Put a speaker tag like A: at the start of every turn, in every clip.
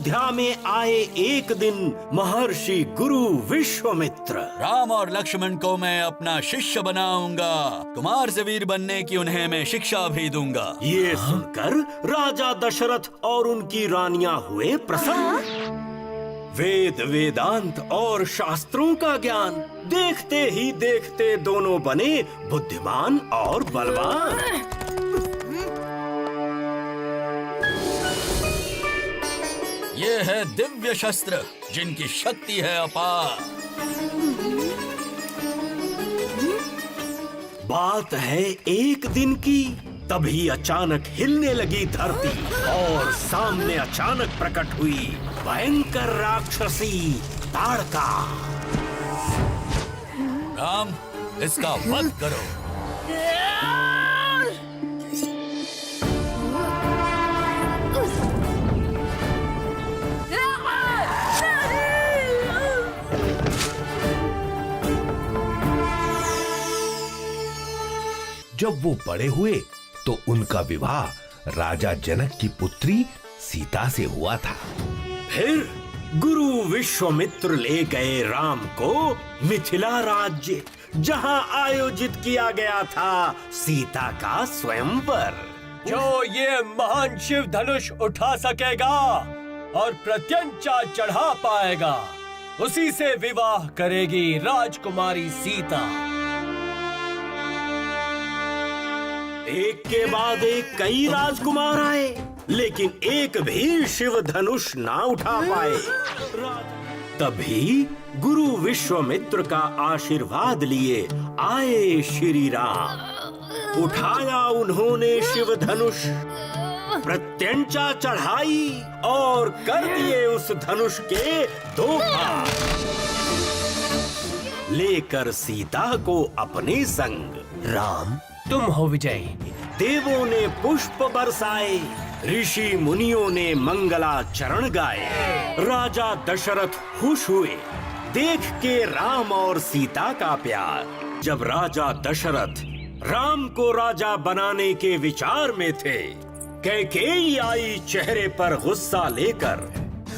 A: अयोध्या में आए एक दिन महर्षि गुरु विश्वामित्र।
B: राम और लक्ष्मण को मैं अपना शिष्य बनाऊंगा। कुमार से वीर बनने की उन्हें मैं शिक्षा भी दूंगा।
A: ये सुनकर राजा दशरथ और उनकी रानियां हुए प्रसन्न। वेद वेदांत और शास्त्रों का ज्ञान देखते ही देखते दोनों बने बुद्धिमान और बलवान।
B: ये है दिव्य शस्त्र जिनकी शक्ति है अपार।
A: बात है एक दिन की, तभी अचानक हिलने लगी धरती और सामने अचानक प्रकट हुई भयंकर राक्षसी ताड़का।
B: राम, इसका वध करो।
C: जब वो बड़े हुए तो उनका विवाह राजा जनक की पुत्री सीता से हुआ था।
A: फिर गुरु विश्वामित्र ले गए राम को मिथिला राज्य, जहां आयोजित किया गया था सीता का स्वयंवर।
D: जो ये महान शिव धनुष उठा सकेगा और प्रत्यंचा चढ़ा पाएगा, उसी से विवाह करेगी राजकुमारी सीता।
A: एक के बाद एक कई राजकुमार आए, लेकिन एक भी शिव धनुष ना उठा पाए। तभी गुरु विश्वामित्र का आशीर्वाद लिए आए श्री राम। उठाया उन्होंने शिव धनुष, प्रत्यंचा चढ़ाई और कर दिए उस धनुष के 2 भाग। लेकर सीता को अपने संग
D: राम, तुम हो विजयी।
A: देवों ने पुष्प बरसाए, ऋषि मुनियों ने मंगलाचरण गाए। राजा दशरथ खुश हुए देख के राम और सीता का प्यार। जब राजा दशरथ राम को राजा बनाने के विचार में थे, कैकेयी आई चेहरे पर गुस्सा लेकर।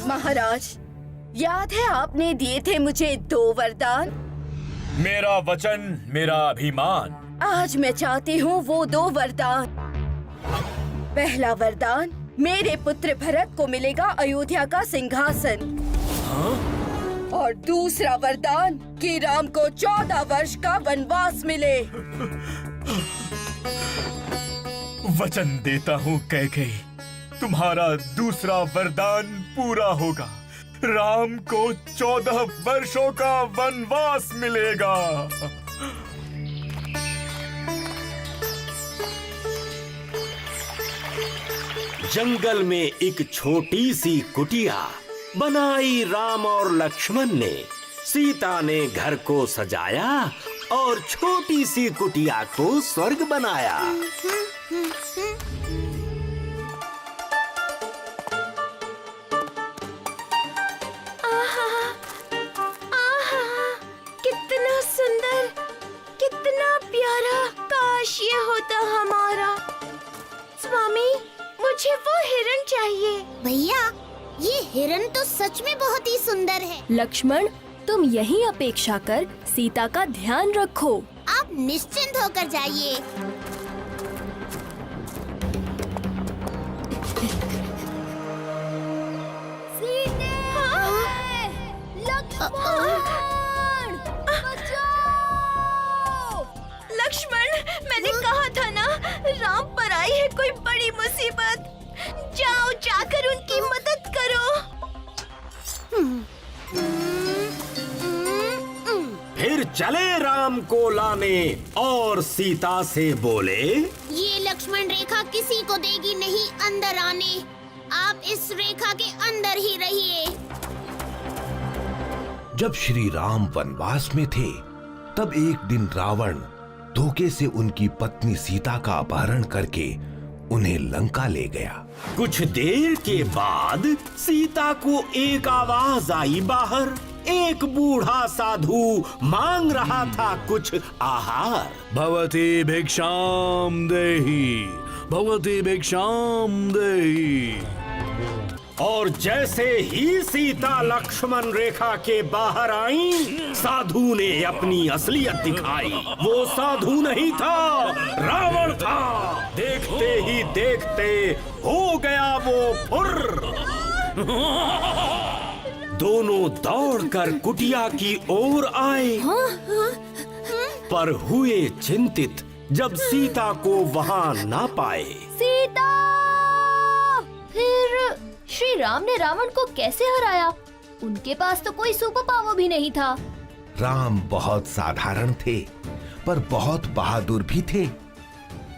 E: महाराज, याद है आपने दिए थे मुझे 2 वरदान?
D: मेरा वचन मेरा अभिमान।
E: आज मैं चाहती हूँ वो 2 वरदान। पहला वरदान, मेरे पुत्र भरत को मिलेगा अयोध्या का सिंहासन। और दूसरा वरदान कि राम को 14 वर्ष का वनवास मिले।
D: वचन देता हूँ कैकेयी, तुम्हारा दूसरा वरदान पूरा होगा। राम को 14 वर्षों का वनवास मिलेगा।
A: जंगल में एक छोटी सी कुटिया बनाई राम और लक्ष्मण ने। सीता ने घर को सजाया और छोटी सी कुटिया को स्वर्ग बनाया।
E: कितना सुंदर, कितना प्यारा। काश ये होता हमारा। स्वामी, मुझे वो हिरण चाहिए।
F: भैया, ये हिरण तो सच में बहुत ही सुंदर है।
G: लक्ष्मण, तुम यहीं अपेक्षा कर सीता का ध्यान रखो।
F: आप निश्चिंत होकर जाइए।
G: सीते! लक्ष्मण! बचाओ!
E: लक्ष्मण, मैंने कहा था ना, राम पर आई है कोई बड़ी मुसीबत। जाओ, जाकर उनकी मदद करो।
A: फिर चले राम को लाने और सीता से बोले,
F: ये लक्ष्मण रेखा किसी को देगी नहीं अंदर आने। आप इस रेखा के अंदर ही रहिए।
C: जब श्री राम वनवास में थे, तब एक दिन रावण धोखे से उनकी पत्नी सीता का अपहरण करके उन्हें लंका ले गया।
A: कुछ देर के बाद सीता को एक आवाज आई बाहर। एक बूढ़ा साधु मांग रहा था कुछ आहार।
H: भवती भिक्षाम देहि, भवती भिक्षाम देहि।
A: और जैसे ही सीता लक्ष्मण रेखा के बाहर आई, साधु ने अपनी असलियत दिखाई। वो साधु नहीं था, रावण था। देखते ही देखते हो गया वो फुर्र। दोनों दौड़कर कुटिया की ओर आए, पर हुए चिंतित जब सीता को वहां ना पाए।
G: सीता! फिर श्री राम ने रावण को कैसे हराया? उनके पास तो कोई सुपर पावर भी नहीं था।
C: राम बहुत साधारण थे, पर बहुत बहादुर भी थे।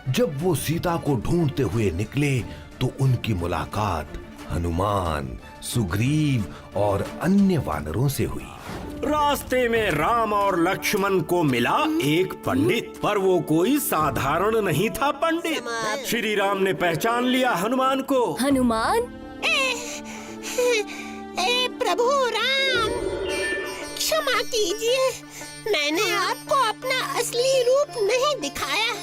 C: जब वो सीता को ढूंढते हुए निकले तो उनकी मुलाकात हनुमान, सुग्रीव और अन्य वानरों से हुई।
A: रास्ते में राम और लक्ष्मण को मिला एक पंडित, पर वो कोई साधारण नहीं था पंडित। श्री राम ने पहचान लिया हनुमान को।
G: हनुमान?
F: प्रभु राम, क्षमा कीजिए, मैंने आपको अपना असली रूप नहीं दिखाया।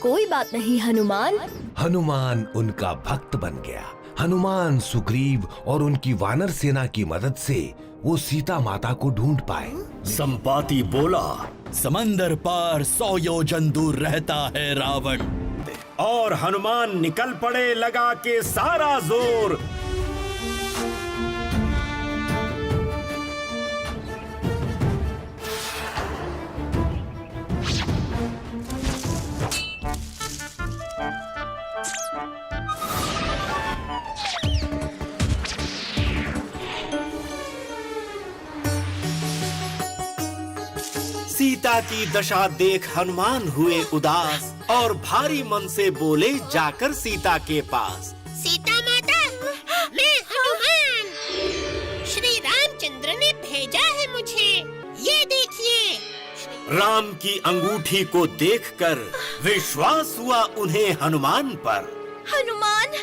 G: कोई बात नहीं हनुमान।
C: हनुमान उनका भक्त बन गया। हनुमान, सुग्रीव और उनकी वानर सेना की मदद से वो सीता माता को ढूंढ पाए।
A: संपाति बोला,
B: समंदर पार 100 योजन दूर रहता है रावण।
A: और हनुमान निकल पड़े लगा के सारा जोर। सीता की दशा देख हनुमान हुए उदास और भारी मन से बोले जाकर सीता के पास,
F: सीता माता, मैं हनुमान, श्री रामचंद्र ने भेजा है मुझे, ये देखिए।
A: राम की अंगूठी को देखकर विश्वास हुआ उन्हें हनुमान पर।
E: हनुमान,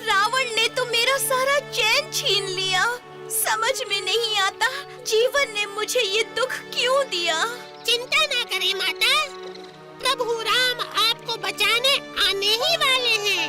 E: रावण ने तो मेरा सारा चैन छीन लिया। समझ में नहीं आता जीवन ने मुझे ये दुख क्यों दिया।
F: चिंता ना करें माता, प्रभु राम आपको बचाने आने ही वाले हैं।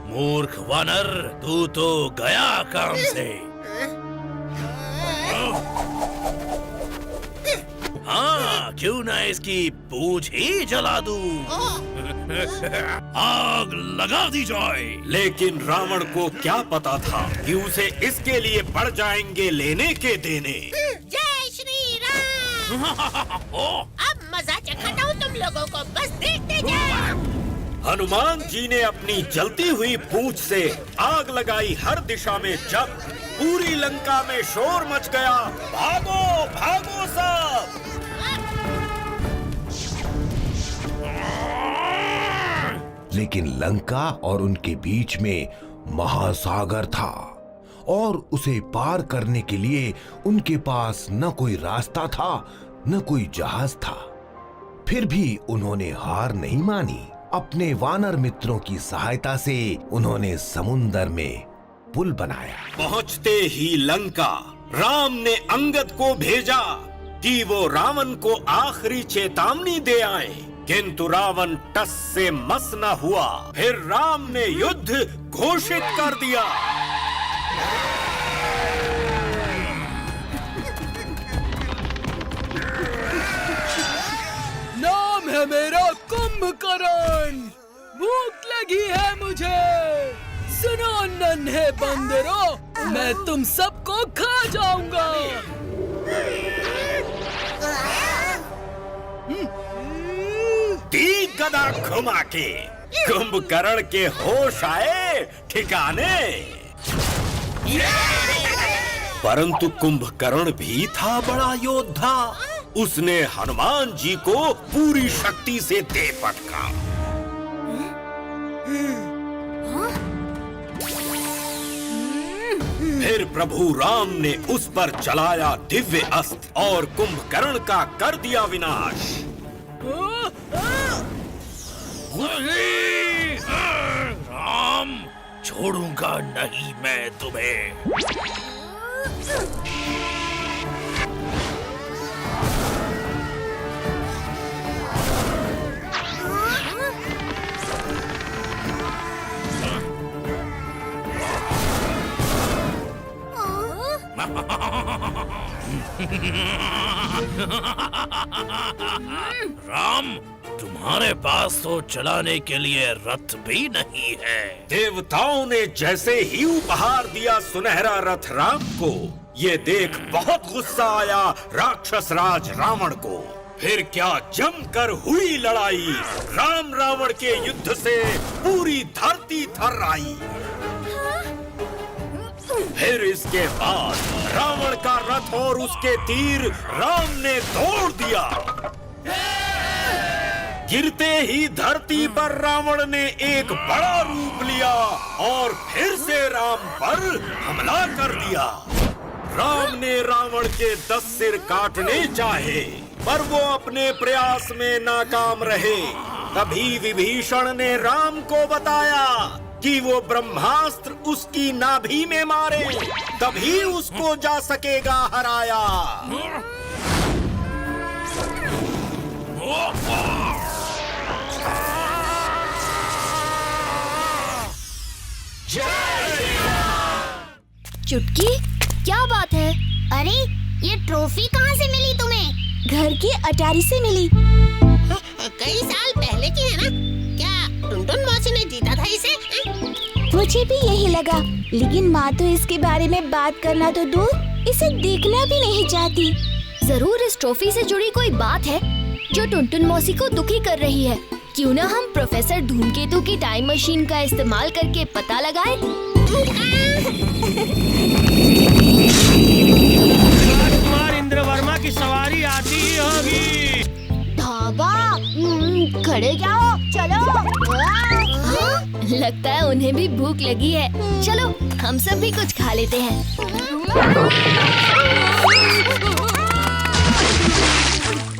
B: मूर्ख वानर, तू तो गया काम से। हाँ, क्यों ना इसकी पूंछ ही जला दूं। आग लगा दी जाए।
A: लेकिन रावण को क्या पता था कि उसे इसके लिए पड़ जाएंगे लेने के देने।
F: जय श्री राम। अब मजा चखाता हूँ तुम लोगों को, बस देखते जाओ।
A: हनुमान जी ने अपनी जलती हुई पूंछ से आग लगाई हर दिशा में। जब पूरी लंका में शोर मच गया, भागो भागो सब।
C: लेकिन लंका और उनके बीच में महासागर था और उसे पार करने के लिए उनके पास न कोई रास्ता था न कोई जहाज था। फिर भी उन्होंने हार नहीं मानी। अपने वानर मित्रों की सहायता से उन्होंने समुंदर में पुल बनाया।
A: पहुंचते ही लंका, राम ने अंगद को भेजा कि वो रावण को आखिरी चेतावनी दे आए, किंतु रावण टस से मस न हुआ। फिर राम ने युद्ध घोषित कर दिया।
D: नाम है मेरा कुंभकर्ण, भूख लगी है मुझे। सुनो नन्हे बंदरों, मैं तुम सबको खा जाऊंगा।
A: दी गदा घुमा के कुंभकर्ण के होश आए ठिकाने। परंतु कुंभकर्ण भी था बड़ा योद्धा। उसने हनुमान जी को पूरी शक्ति से दे पटका। फिर प्रभु राम ने उस पर चलाया दिव्य अस्त्र और कुंभकर्ण का कर दिया विनाश।
H: राम, छोड़ूंगा नहीं मैं तुम्हें। राम, तुम्हारे पास तो चलाने के लिए रथ भी नहीं है।
A: देवताओं ने जैसे ही उपहार दिया सुनहरा रथ राम को, ये देख बहुत गुस्सा आया राक्षस राज रावण को। फिर क्या जमकर हुई लड़ाई। राम रावण के युद्ध से पूरी धरती थर आई। फिर इसके बाद रावण का रथ और उसके तीर राम ने तोड़ दिया। गिरते ही धरती पर रावण ने एक बड़ा रूप लिया और फिर से राम पर हमला कर दिया। राम ने रावण के 10 सिर काटने चाहे, पर वो अपने प्रयास में नाकाम रहे। तभी विभीषण ने राम को बताया कि वो ब्रह्मास्त्र उसकी नाभि में मारे, तभी उसको जा सकेगा हराया।
G: चुटकी, क्या बात है?
F: अरे ये ट्रॉफी कहाँ से मिली तुम्हें?
E: घर की अटारी से मिली।
F: कई साल पहले की है ना? क्या टुनटुन मौसी ने जीता था इसे?
E: मुझे भी यही लगा, लेकिन माँ तो इसके बारे में बात करना तो दूर, इसे देखना भी नहीं चाहती।
G: जरूर इस ट्रॉफी से जुड़ी कोई बात है जो टुनटुन मौसी को दुखी कर रही है। क्यों ना हम प्रोफेसर धूमकेतु की टाइम मशीन का इस्तेमाल करके पता लगाएं?
D: कुमार इंद्रवर्मा की सवारी आती ही होगी।
E: धाबा, खड़े जाओ, चलो।
G: लगता है उन्हें भी भूख लगी है। चलो हम सब भी कुछ खा लेते हैं।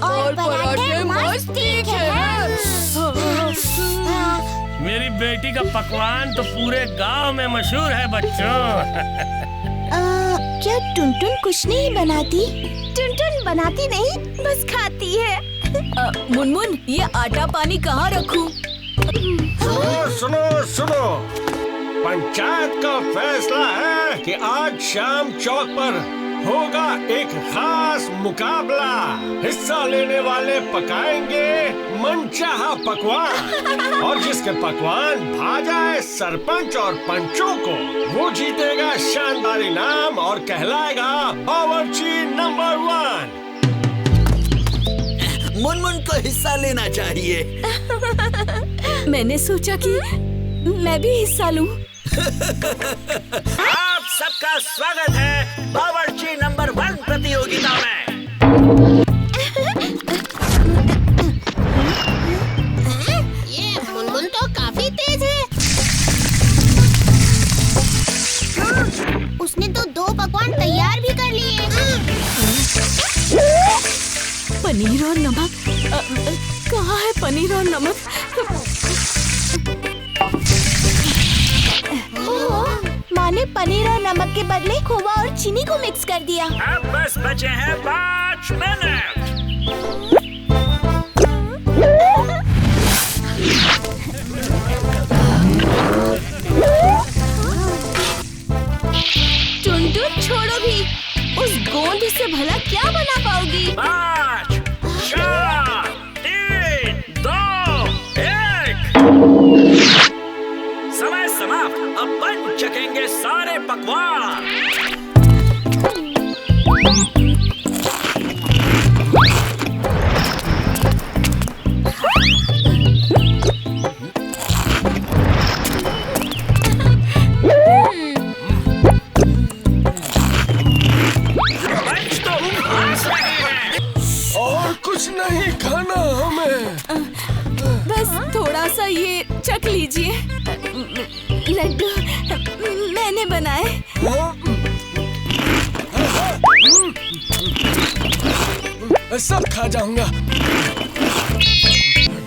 E: और पराठे मस्त ठीक है।
D: मेरी बेटी का पकवान तो पूरे गांव में मशहूर है बच्चों।
E: क्या टुनटुन कुछ नहीं बनाती? टुनटुन बनाती नहीं, बस खाती है। मुनमुन, ये आटा पानी कहाँ रखूं?
D: सुनो, पंचायत का फैसला है कि आज शाम चौक पर होगा एक खास मुकाबला। हिस्सा लेने वाले पकाएंगे मनचाहा पकवान, और जिसके पकवान भा जाए सरपंच और पंचों को, वो जीतेगा शानदार इनाम और कहलाएगा बावर्ची नंबर 1।
B: मुनमुन को हिस्सा लेना चाहिए।
E: मैंने सोचा कि मैं भी हिस्सा लूं।
H: आप सबका स्वागत है बावर्ची नंबर 1 प्रतियोगिता में।
F: ये मुनमुन तो काफी तेज है। उसने तो 2 पकवान तैयार भी कर लिए।
E: पनीर और नमक, कहाँ है पनीर और नमक? माँ ने पनीर और नमक के बदले खोवा और चीनी को मिक्स कर दिया।
H: अब बस बचे हैं 5 मिनट।
E: टुनटुन छोड़ो भी, उस गोंद से भला क्या बना पाओगी?
H: 5, 4, 3, 2, 1। समय समाप्त। अब बन चखेंगे सारे पकवान। पंच तो हंस रहे हैं।
D: और कुछ नहीं खाना हमें।
E: बस थोड़ा सा ये चख लीजिए। लड्डू मैंने बनाए।
D: सब खा जाऊंगा।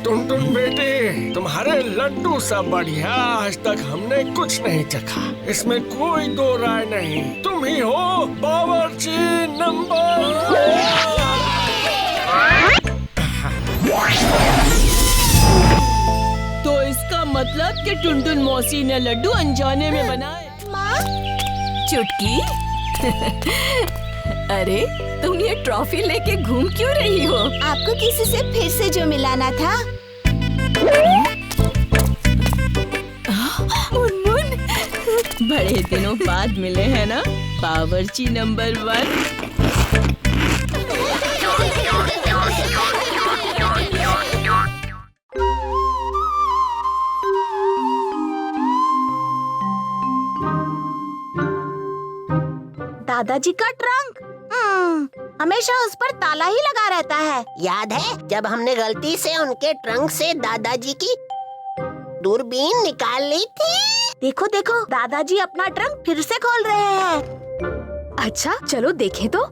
D: टुनटुन बेटे, तुम्हारे लड्डू सब बढ़िया। आज तक हमने कुछ नहीं चखा, इसमें कोई दो राय नहीं। तुम ही हो बावर्ची नंबर 1।
I: तो इसका मतलब कि टुनटुन मौसी ने लड्डू अनजाने में बनाए।
J: चुटकी अरे तुम ये ट्रॉफी लेके घूम क्यों रही हो?
F: आपको किसी से फिर से जो मिलाना था।
J: मुनमुन,
I: बड़े दिनों बाद मिले हैं ना बावर्ची नंबर 1।
F: दादाजी का ट्रंक हमेशा उस पर ताला ही लगा रहता है। याद है जब हमने गलती से उनके ट्रंक से दादाजी की दूरबीन निकाल ली थी? देखो देखो, दादाजी अपना ट्रंक फिर से खोल रहे हैं।
J: अच्छा चलो देखें तो।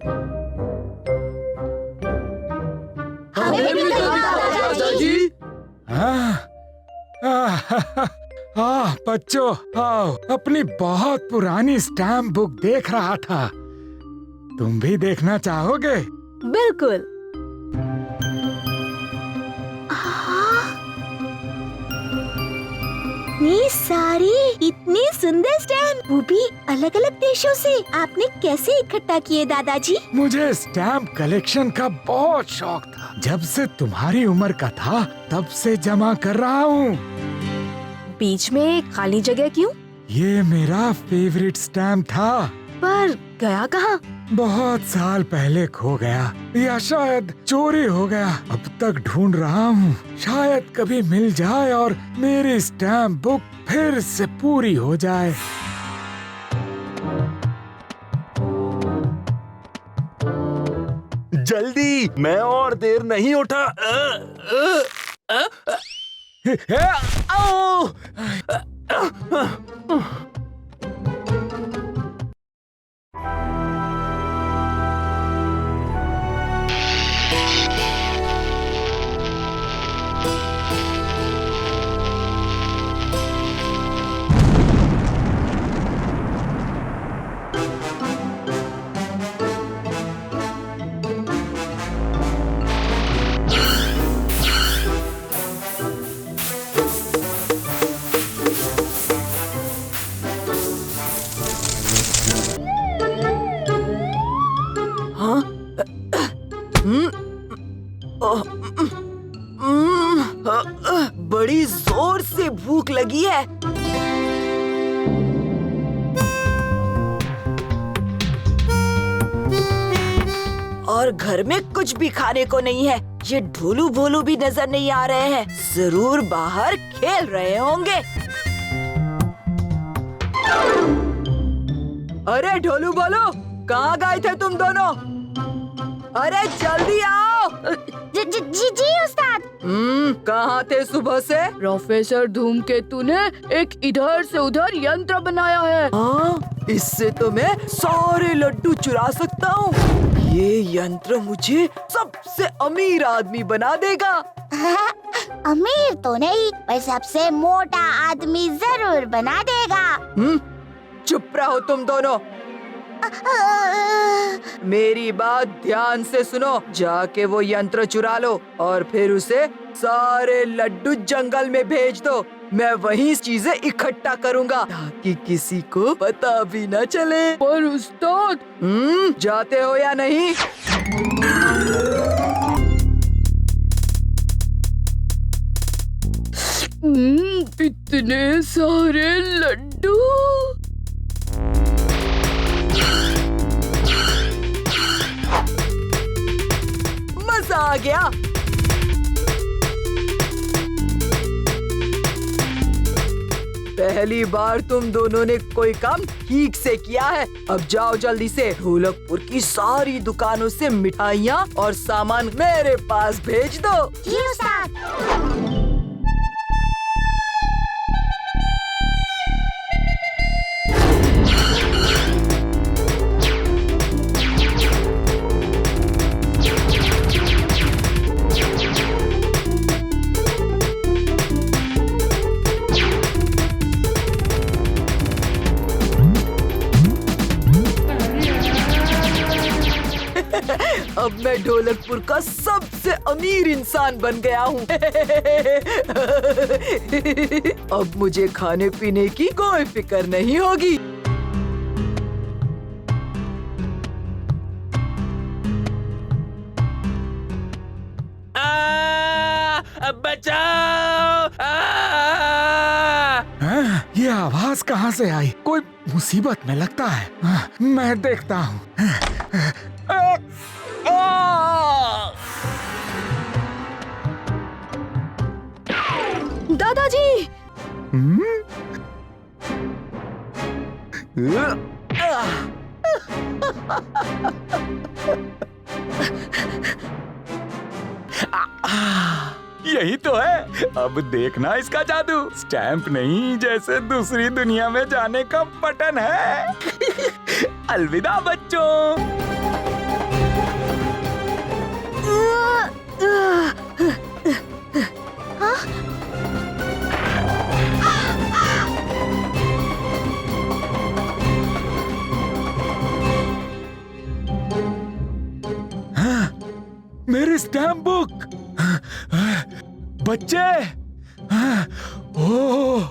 F: हमें भी दादाजी।
K: बच्चों आओ, अपनी बहुत पुरानी स्टैम्प बुक देख रहा था। तुम भी देखना चाहोगे?
J: बिल्कुल।
F: ये सारी इतनी सुंदर स्टैम्प, वो भी अलग अलग देशों से, आपने कैसे इकट्ठा किए दादाजी?
K: मुझे स्टैम्प कलेक्शन का बहुत शौक था। जब से तुम्हारी उम्र का था तब से जमा कर रहा हूँ।
J: बीच में खाली जगह क्यों?
K: ये मेरा फेवरेट स्टैम्प था।
J: पर गया कहाँ?
K: बहुत साल पहले खो गया या शायद चोरी हो गया। अब तक ढूंढ रहा हूँ, शायद कभी मिल जाए और मेरी स्टैम्प बुक फिर से पूरी हो जाए।
L: जल्दी, मैं और देर नहीं उठा।
J: बड़ी जोर से भूख लगी है। और घर में कुछ भी खाने को नहीं है। ये ढोलू भोलू भी नजर नहीं आ रहे हैं। जरूर बाहर खेल रहे होंगे। अरे ढोलू भोलू, कहाँ गए थे तुम दोनों? अरे जल्दी आओ।
F: जी उस्ताद।
J: कहाँ थे सुबह से?
I: प्रोफेसर धूमकेतु ने एक इधर से उधर यंत्र बनाया है।
J: हाँ, इससे तो मैं सारे लड्डू चुरा सकता हूँ। ये यंत्र मुझे सबसे अमीर आदमी बना देगा।
F: अमीर तो नहीं, पर सबसे मोटा आदमी जरूर बना देगा।
J: चुप रहो तुम दोनों। मेरी बात ध्यान से सुनो। जाके वो यंत्र चुरा लो और फिर उसे सारे लड्डू जंगल में भेज दो। मैं वहीं चीजें इकट्ठा करूंगा ताकि किसी को पता भी न चले।
I: पर उस्ताद,
J: जाते हो या नहीं?
I: इतने सारे लड्डू।
J: मजा आ गया। पहली बार तुम दोनों ने कोई काम ठीक से किया है। अब जाओ जल्दी से ढोलकपुर की सारी दुकानों से मिठाइयाँ और सामान मेरे पास भेज दो।
F: जी उस्ताद।
J: ढोलकपुर का सबसे अमीर इंसान बन गया हूँ। अब मुझे खाने पीने की कोई फिक्र नहीं होगी।
H: बचाओ!
K: ये आवाज कहाँ से आई? कोई मुसीबत में लगता है। मैं देखता हूँ।
E: दादाजी!
K: यही तो है। अब देखना इसका जादू। स्टैंप नहीं, जैसे दूसरी दुनिया में जाने का बटन है। अलविदा बच्चों। मेरी स्टैम्प बुक। बच्चे, ओह,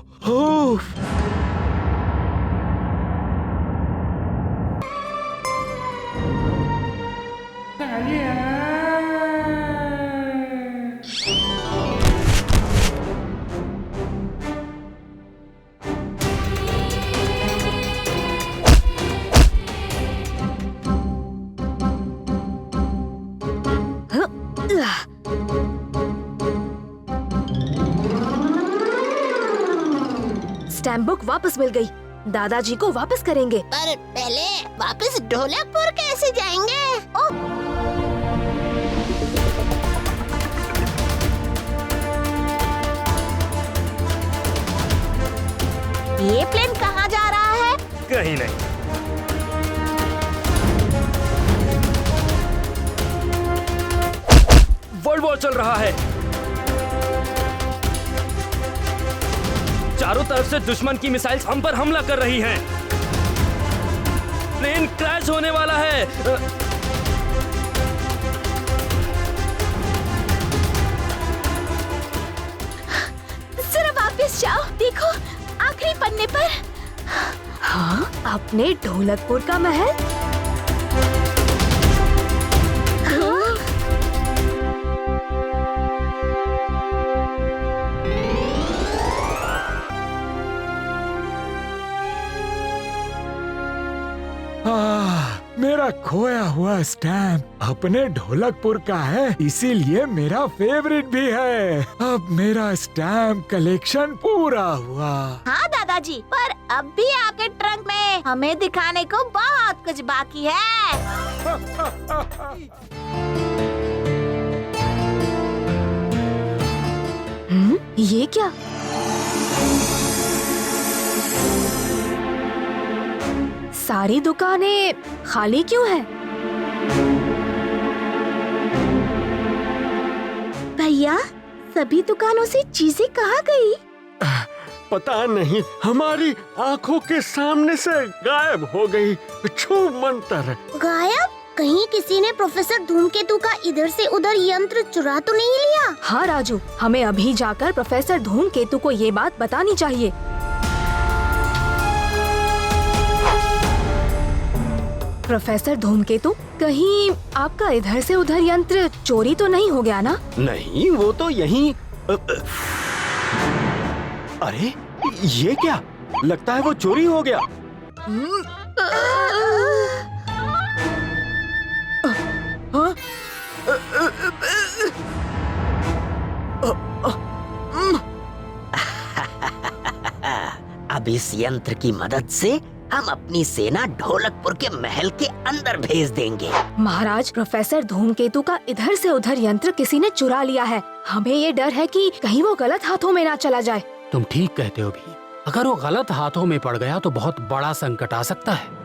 E: स्टैम्प बुक वापस मिल गई। दादाजी को वापस करेंगे।
F: पर पहले वापस ढोलकपुर कैसे जाएंगे? ये प्लेन कहाँ जा रहा है?
L: कहीं नहीं।
M: वर्ल्ड वॉर चल रहा है। चारों तरफ से दुश्मन की मिसाइल्स हम पर हमला कर रही हैं। प्लेन क्रैश होने वाला है।
E: जरा वापस जाओ, देखो आखिरी पन्ने पर। हाँ, अपने ढोलकपुर का महल।
K: मेरा खोया हुआ स्टैम्प अपने ढोलकपुर का है, इसीलिए मेरा फेवरेट भी है। अब मेरा स्टैम्प कलेक्शन पूरा हुआ।
F: हाँ दादाजी, पर अब भी आपके ट्रंक में हमें दिखाने को बहुत कुछ बाकी है।
E: ये क्या? सारी दुकानें खाली क्यों हैं?
F: भैया, सभी दुकानों से चीजें कहाँ गई?
D: पता नहीं, हमारी आंखों के सामने से गायब हो गई। छू मंतर।
F: गायब? कहीं किसी ने प्रोफेसर धूमकेतु का इधर से उधर यंत्र चुरा तो नहीं लिया?
E: हाँ राजू, हमें अभी जाकर प्रोफेसर धूमकेतु को ये बात बतानी चाहिए। प्रोफेसर धूमकेतु, कहीं आपका इधर से उधर यंत्र चोरी तो नहीं हो गया ना?
A: नहीं, वो तो यहीं। अरे ये क्या? लगता है वो चोरी हो गया।
H: अब इस यंत्र की मदद से हम अपनी सेना ढोलकपुर के महल के अंदर भेज देंगे।
E: महाराज, प्रोफेसर धूमकेतु का इधर से उधर यंत्र किसी ने चुरा लिया है। हमें ये डर है कि कहीं वो गलत हाथों में ना चला जाए।
N: तुम ठीक कहते हो भी। अगर वो गलत हाथों में पड़ गया तो बहुत बड़ा संकट आ सकता है।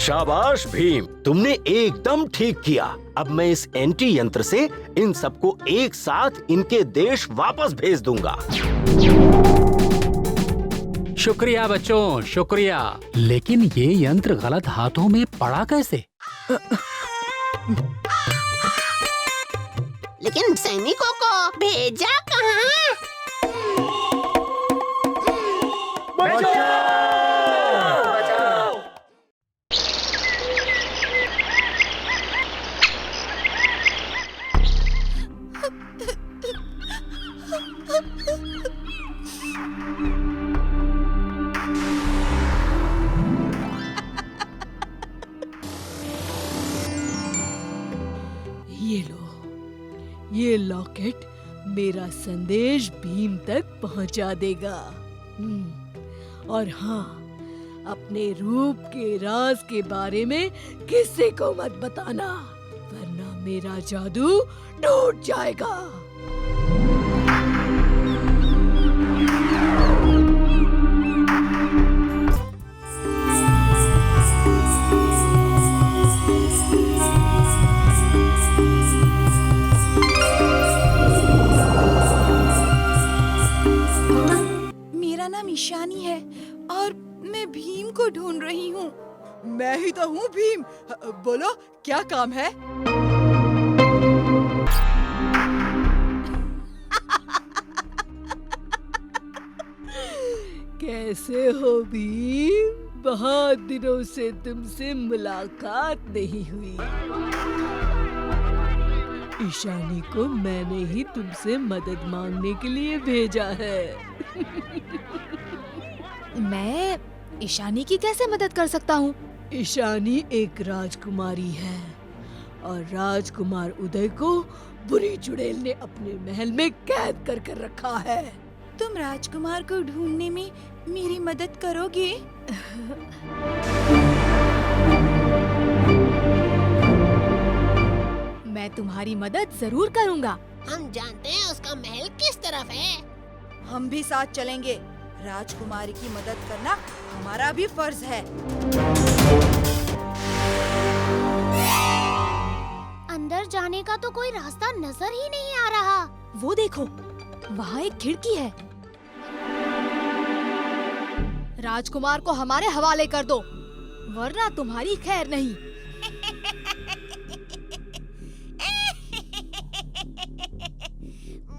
A: शाबाश भीम, तुमने एकदम ठीक किया। अब मैं इस एंटी यंत्र से इन सबको एक साथ इनके देश वापस भेज दूंगा।
N: शुक्रिया बच्चों, शुक्रिया। लेकिन ये यंत्र गलत हाथों में पड़ा कैसे?
F: लेकिन सैनिकों को भेजा कहाँ?
O: ये लो, ये लॉकेट मेरा संदेश भीम तक पहुंचा देगा। और हाँ, अपने रूप के राज के बारे में किसी को मत बताना, वरना मेरा जादू टूट जाएगा।
E: मेरा नाम ईशानी है और मैं भीम को ढूंढ रही हूँ।
J: मैं ही तो हूँ भीम। बोलो क्या काम है?
O: कैसे हो भीम? बहुत दिनों से तुमसे मुलाकात नहीं हुई। ईशानी को मैंने ही तुमसे मदद मांगने के लिए भेजा है।
G: मैं ईशानी की कैसे मदद कर सकता हूँ?
O: ईशानी एक राजकुमारी है और राजकुमार उदय को बुरी चुड़ैल ने अपने महल में कैद कर रखा है।
E: तुम राजकुमार को ढूंढने में मेरी मदद करोगे?
G: मैं तुम्हारी मदद जरूर करूँगा।
F: हम जानते हैं उसका महल किस तरफ है।
E: हम भी साथ चलेंगे। राजकुमारी की मदद करना हमारा भी फर्ज है।
G: अंदर जाने का तो कोई रास्ता नजर ही नहीं आ रहा। वो देखो, वहाँ एक खिड़की है। राजकुमार को हमारे हवाले कर दो, वरना तुम्हारी खैर नहीं।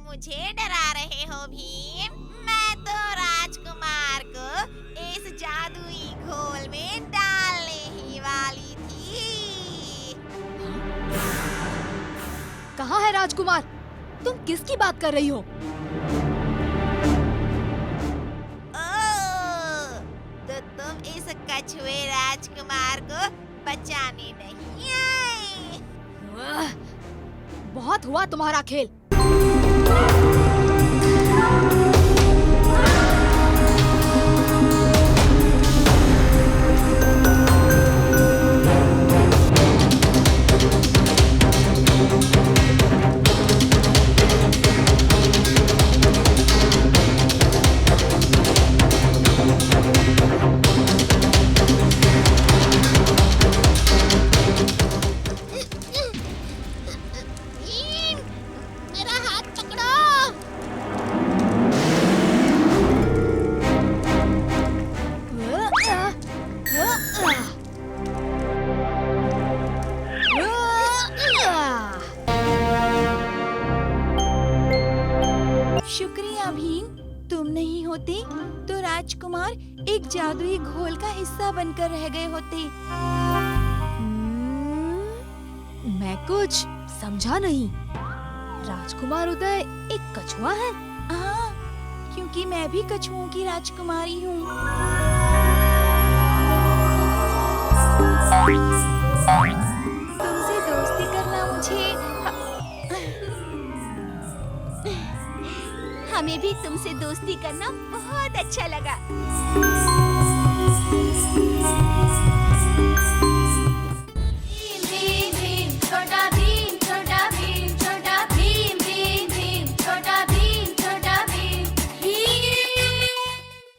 F: मुझे डरा रहे हो भीम? मैं तो राजकुमार को इस जादुई घोल में डालने ही वाली थी।
G: कहाँ है राजकुमार? तुम किसकी बात कर रही हो?
F: तो तुम इस कछुए राजकुमार को बचाने नहीं आए?
G: बहुत हुआ तुम्हारा खेल।
F: मेरा हाथ पकड़ो।
E: शुक्रिया भीम, तुम नहीं होते तो राजकुमार एक जादुई घोल का हिस्सा बनकर रह गए होते।
G: मैं कुछ समझा नहीं। राजकुमार उदय एक कछुआ है?
E: हाँ, क्योंकि मैं भी कछुओं की राजकुमारी हूँ। तुमसे दोस्ती करना
F: हमें भी तुमसे दोस्ती करना बहुत अच्छा लगा।